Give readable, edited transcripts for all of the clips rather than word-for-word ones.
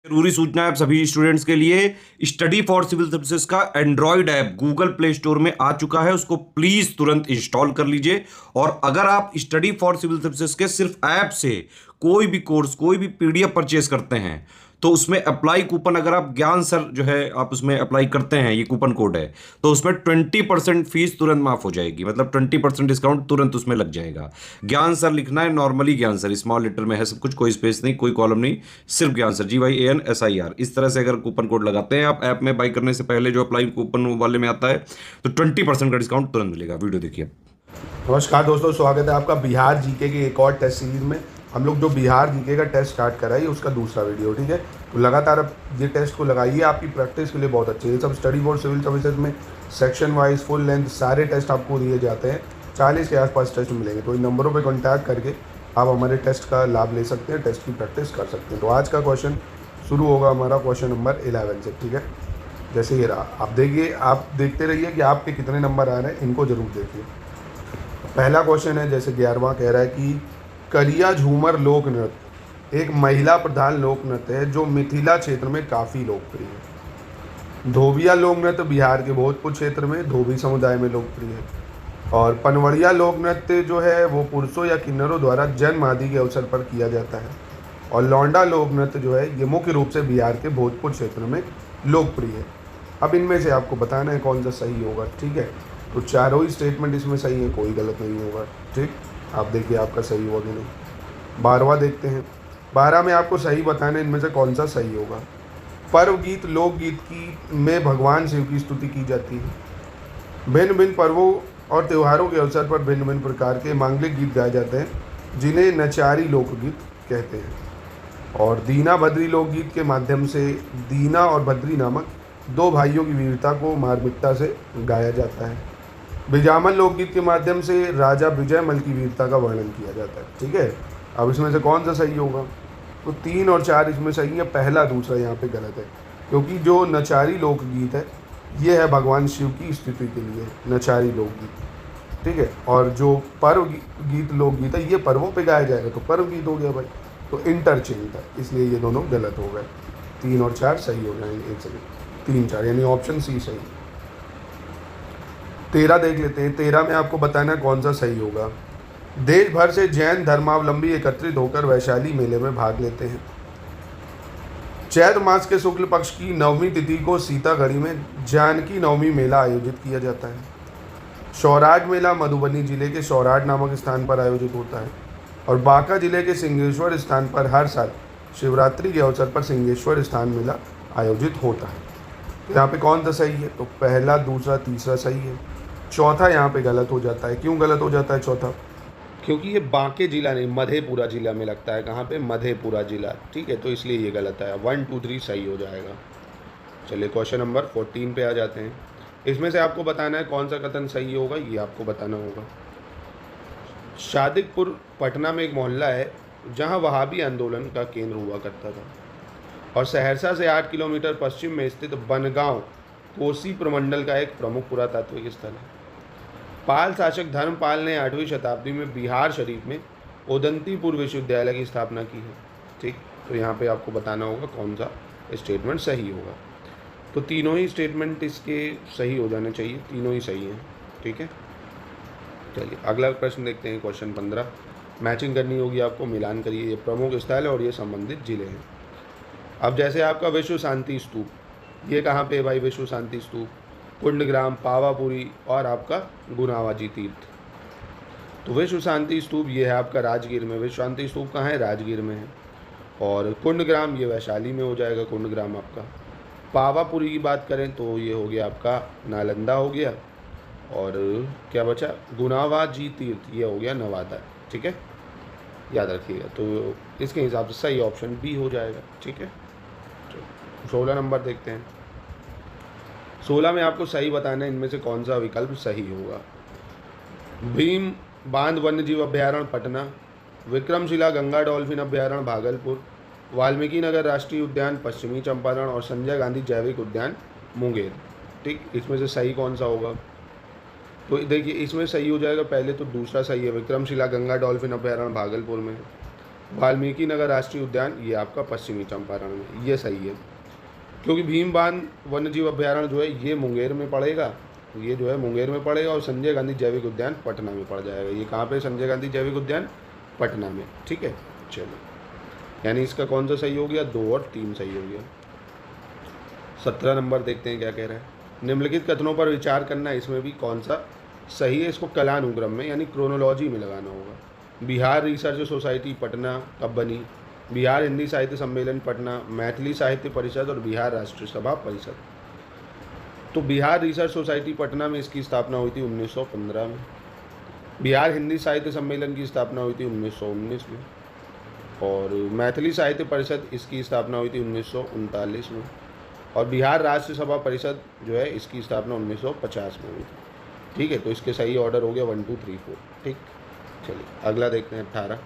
जरूरी सूचना है आप सभी स्टूडेंट्स के लिए। स्टडी फॉर सिविल सर्विसेज का Android app Google play store में आ चुका है, उसको प्लीज तुरंत इंस्टॉल कर लीजिए। और अगर आप स्टडी फॉर सिविल सर्विसेज के सिर्फ ऐप से कोई भी कोर्स, कोई भी पीडीएफ परचेज करते हैं तो उसमें अप्लाई कूपन, अगर आप ज्ञान सर जो है आप उसमें अप्लाई करते हैं, ये कूपन कोड है, तो उसमें 20% फीस तुरंत माफ हो जाएगी। मतलब 20% डिस्काउंट तुरंत उसमें लग जाएगा। ज्ञान सर लिखना है, नॉर्मली ज्ञान सर स्मॉल लेटर में है सब कुछ, कोई स्पेस नहीं, कोई कॉलम नहीं, सिर्फ ज्ञान सर GYANSIR। इस तरह से अगर कूपन कोड लगाते हैं आप ऐप में बाई करने से पहले, जो अप्लाई कूपन वाले में आता है, तो 20% का डिस्काउंट तुरंत मिलेगा। वीडियो देखिए। नमस्कार दोस्तों, स्वागत है आपका बिहार जीके की एक और टेस्ट सीरीज में। हम लोग जो बिहार जीके का टेस्ट स्टार्ट करा है उसका दूसरा वीडियो, ठीक है। तो लगातार अब ये टेस्ट को लगाइए, आपकी प्रैक्टिस के लिए बहुत अच्छे है। सब स्टडी फॉर सिविल सर्विसेज में सेक्शन वाइज फुल लेंथ सारे टेस्ट आपको दिए जाते हैं। 40 के आसपास टेस्ट मिलेंगे, तो इन नंबरों पर कॉन्टैक्ट करके आप हमारे टेस्ट का लाभ ले सकते हैं, टेस्ट की प्रैक्टिस कर सकते हैं। तो आज का क्वेश्चन शुरू होगा हमारा क्वेश्चन नंबर 11 से, ठीक है। जैसे ये रहा, आप देखिए, आप देखते रहिए कि आपके कितने नंबर आ रहे हैं, इनको ज़रूर देखिए। पहला क्वेश्चन है, जैसे 11वां कह रहा है कि करिया झूमर लोक नृत्य एक महिला प्रधान लोक नृत्य है जो मिथिला क्षेत्र में काफ़ी लोकप्रिय है। धोबिया लोक नृत्य बिहार के भोजपुर क्षेत्र में धोबी समुदाय में लोकप्रिय है। और पनवड़िया लोक नृत्य जो है वो पुरुषों या किन्नरों द्वारा जन्म आदि के अवसर पर किया जाता है। और लौंडा लोक नृत्य जो है ये मुख्य रूप से बिहार के भोजपुर क्षेत्र में लोकप्रिय है। अब इनमें से आपको बताना है कौन सा सही होगा, ठीक है। तो चारों ही स्टेटमेंट इसमें सही है, कोई गलत नहीं होगा, ठीक। आप देखिए आपका सही होगा कि नहीं। 12वां देखते हैं। 12 में आपको सही बताना है इनमें से कौन सा सही होगा। पर्व गीत लोकगीत की में भगवान शिव की स्तुति की जाती है। भिन्न भिन्न पर्वों और त्योहारों के अवसर पर भिन्न भिन्न प्रकार के मांगलिक गीत गाए जाते हैं जिन्हें नचारी लोकगीत कहते हैं। और दीना भद्री लोकगीत के माध्यम से दीना और भद्री नामक दो भाइयों की वीरता को मार्मिकता से गाया जाता है। बिजामल लोकगीत के माध्यम से राजा विजयमल की वीरता का वर्णन किया जाता है, ठीक है। अब इसमें से कौन सा सही होगा? तो 3 और 4 इसमें सही है, पहला दूसरा यहाँ पे गलत है, क्योंकि जो नचारी लोकगीत है ये है भगवान शिव की स्तुति के लिए नचारी लोकगीत, ठीक है। और जो पर्व गीत लोकगीत है ये पर्वों पे गाया जाएगा, तो पर्व गीत हो गया भाई, तो इंटरचेंज है, इसलिए ये दोनों गलत हो गए। 3 और 4 सही हो जाएंगे, एक सेकेंड, 3 4 यानी ऑप्शन सी सही। 13 देख लेते हैं। 13 में आपको बताना है कौन सा सही होगा। देश भर से जैन धर्मावलंबी एकत्रित होकर वैशाली मेले में भाग लेते हैं। चैत्र मास के शुक्ल पक्ष की 9वीं तिथि को सीतागढ़ी में जानकी नवमी मेला आयोजित किया जाता है। सौराठ मेला मधुबनी जिले के सौराठ नामक स्थान पर आयोजित होता है। और बांका जिले के सिंहेश्वर स्थान पर हर साल शिवरात्रि के अवसर पर सिंहेश्वर स्थान मेला आयोजित होता है। यहाँ पे कौन सा सही है? तो पहला दूसरा तीसरा सही है, चौथा यहाँ पे गलत हो जाता है। क्यों गलत हो जाता है चौथा? क्योंकि ये बांके जिला नहीं मधेपुरा जिला में लगता है। कहाँ पे? मधेपुरा जिला, ठीक है, तो इसलिए ये गलत है। 1 2 3 सही हो जाएगा। चलिए क्वेश्चन नंबर 14 पे आ जाते हैं। इसमें से आपको बताना है कौन सा कथन सही होगा, ये आपको बताना होगा। शादिकपुर पटना में एक मोहल्ला है जहाँ वहाबी आंदोलन का केंद्र हुआ करता था। और सहरसा से 8 किलोमीटर पश्चिम में स्थित बनगांव कोसी प्रमंडल का एक प्रमुख पुरातात्विक स्थल है। पाल शासक धर्मपाल ने 8वीं शताब्दी में बिहार शरीफ में उदंतीपुर विश्वविद्यालय की स्थापना की है, ठीक। तो यहाँ पे आपको बताना होगा कौन सा स्टेटमेंट सही होगा। तो तीनों ही स्टेटमेंट इसके सही हो जाने चाहिए, तीनों ही सही हैं, ठीक है। चलिए अगला प्रश्न देखते हैं। क्वेश्चन 15 मैचिंग करनी होगी आपको, मिलान करिए। ये प्रमुख स्थल है और ये संबंधित जिले हैं। अब जैसे आपका विश्व शांति स्तूप, ये कहाँ पे भाई? विश्व शांति स्तूप कुंडग्राम, पावापुरी और आपका गुनावाजी तीर्थ। तो विश्व शांति स्तूप ये है आपका राजगीर में। विश्व शांति स्तूप कहाँ है? राजगीर में है। और कुंडग्राम ये वैशाली में हो जाएगा, कुंडग्राम आपका। पावापुरी की बात करें तो ये हो गया आपका नालंदा हो गया। और क्या बचा? गुनावाजी तीर्थ ये हो गया नवादा, ठीक है, याद रखिएगा। तो इसके हिसाब से सही ऑप्शन बी हो जाएगा, ठीक है। 16 नंबर देखते हैं। 16 में आपको सही बताना है इनमें से कौन सा विकल्प सही होगा। भीम बांध वन्यजीव अभ्यारण्य पटना, विक्रमशिला गंगा डॉल्फिन अभ्यारण्य भागलपुर, वाल्मीकि नगर राष्ट्रीय उद्यान पश्चिमी चंपारण और संजय गांधी जैविक उद्यान मुंगेर, ठीक। इसमें से सही कौन सा होगा? तो देखिए इसमें सही हो जाएगा, पहले तो दूसरा सही है, विक्रमशिला गंगा डॉल्फिन अभ्यारण्य भागलपुर में। वाल्मीकि नगर राष्ट्रीय उद्यान ये आपका पश्चिमी चंपारण में, ये सही है, क्योंकि भीमबान वन्य जीव अभ्यारण्य जो है ये मुंगेर में पड़ेगा, ये जो है मुंगेर में पड़ेगा, और संजय गांधी जैविक उद्यान पटना में पड़ जाएगा। ये कहाँ पे संजय गांधी जैविक उद्यान? पटना में। ठीक है, चलो, यानी इसका कौन सा सही हो गया? 2 और 3 सही हो गया। 17 नंबर देखते हैं क्या कह रहा है। निम्नलिखित कथनों पर विचार करना, इसमें भी कौन सा सही है? इसको कलानुक्रम में यानी क्रोनोलॉजी में लगाना होगा। बिहार रिसर्च सोसाइटी पटना कब बनी? बिहार हिंदी साहित्य सम्मेलन पटना, मैथिली साहित्य परिषद और बिहार राष्ट्रीय सभा परिषद। तो बिहार रिसर्च सोसाइटी पटना में इसकी स्थापना हुई थी 1915 में। बिहार हिंदी साहित्य सम्मेलन की स्थापना हुई थी 1919 में, और मैथिली साहित्य परिषद इसकी स्थापना हुई थी 1939 में, और बिहार राष्ट्रीय सभा परिषद जो है इसकी स्थापना 1950 में हुई थी। ठीक है, तो इसके सही ऑर्डर हो गया 1 2 3 4। ठीक, चलिए अगला देखते हैं 18।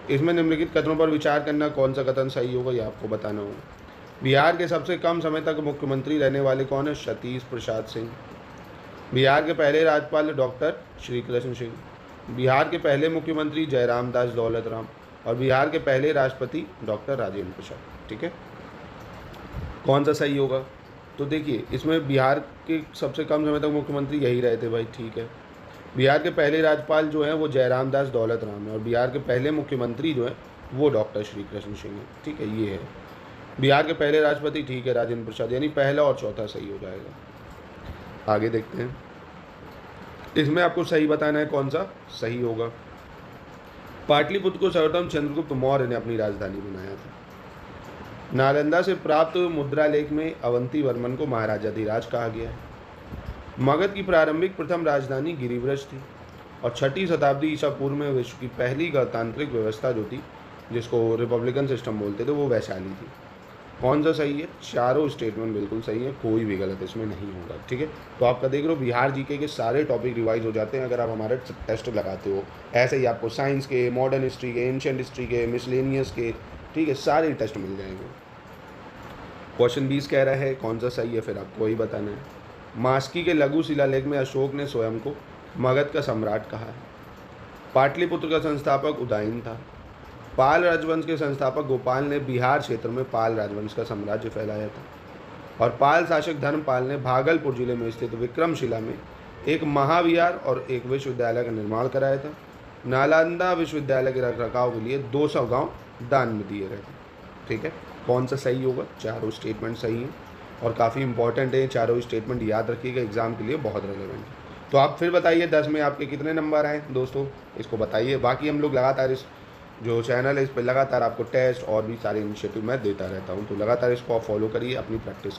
इसमें निम्नलिखित कथनों पर विचार करना, कौन सा कथन सही होगा ये आपको बताना होगा। बिहार के सबसे कम समय तक मुख्यमंत्री रहने वाले कौन है? सतीश प्रसाद सिंह। बिहार के पहले राज्यपाल डॉक्टर श्री कृष्ण सिंह। बिहार के पहले मुख्यमंत्री जयराम दास दौलत राम, और बिहार के पहले राष्ट्रपति डॉक्टर राजेंद्र प्रसाद। ठीक है, कौन सा सही होगा? तो देखिए, इसमें बिहार के सबसे कम समय तक मुख्यमंत्री यही रहे थे भाई। ठीक है, बिहार के पहले राज्यपाल जो हैं वो जयराम दास दौलत राम है, और बिहार के पहले मुख्यमंत्री जो हैं वो डॉक्टर श्री कृष्ण सिंह है। ठीक है, ये है। बिहार के पहले राष्ट्रपति, ठीक है, राजेंद्र प्रसाद, यानी पहला और चौथा सही हो जाएगा। आगे देखते हैं, इसमें आपको सही बताना है कौन सा सही होगा। पाटलिपुत्र को सर्वप्रथम चंद्रगुप्त मौर्य ने अपनी राजधानी बनाया था। नालंदा से प्राप्त मुद्रा लेख में अवंती वर्मन को महाराजाधिराज कहा गया है। मगध की प्रारंभिक प्रथम राजधानी गिरिव्रज थी, और 6ठी शताब्दी ईसा पूर्व में विश्व की पहली गणतांत्रिक व्यवस्था जो थी, जिसको रिपब्लिकन सिस्टम बोलते थे, वो वैशाली थी। कौन सा सही है? चारों स्टेटमेंट बिल्कुल सही है, कोई भी गलत इसमें नहीं होगा। ठीक है, तो आपका देख रहे हो बिहार जीके के सारे टॉपिक रिवाइज हो जाते हैं अगर आप हमारे टेस्ट लगाते हो। ऐसे ही आपको साइंस के, मॉडर्न हिस्ट्री के, एंशिएंट हिस्ट्री के, मिसलेनियस के, ठीक है, सारे टेस्ट मिल जाएंगे। क्वेश्चन 20 कह रहा है कौन सा सही है, फिर आपको वही बताना है। मास्की के लघु शिलालेख में अशोक ने स्वयं को मगध का सम्राट कहा है। पाटलिपुत्र का संस्थापक उदयन था। पाल राजवंश के संस्थापक गोपाल ने बिहार क्षेत्र में पाल राजवंश का साम्राज्य फैलाया था, और पाल शासक धर्मपाल ने भागलपुर जिले में स्थित विक्रमशिला में एक महाविहार और एक विश्वविद्यालय का निर्माण कराया था। नालंदा विश्वविद्यालय के रखरखाव के लिए 200 गांव दान में दिए गए थे। ठीक है, कौन सा सही होगा? चारों स्टेटमेंट सही हैं, और काफ़ी इंपॉर्टेंट है चारों स्टेटमेंट, याद रखिएगा, एग्जाम के लिए बहुत रेलेवेंट है। तो आप फिर बताइए 10 में आपके कितने नंबर आए दोस्तों, इसको बताइए। बाकी हम लोग लगातार इस जो चैनल है इस पर लगातार आपको टेस्ट और भी सारे इनिशिएटिव मैं देता रहता हूँ, तो लगातार इसको आप फॉलो करिए अपनी प्रैक्टिस के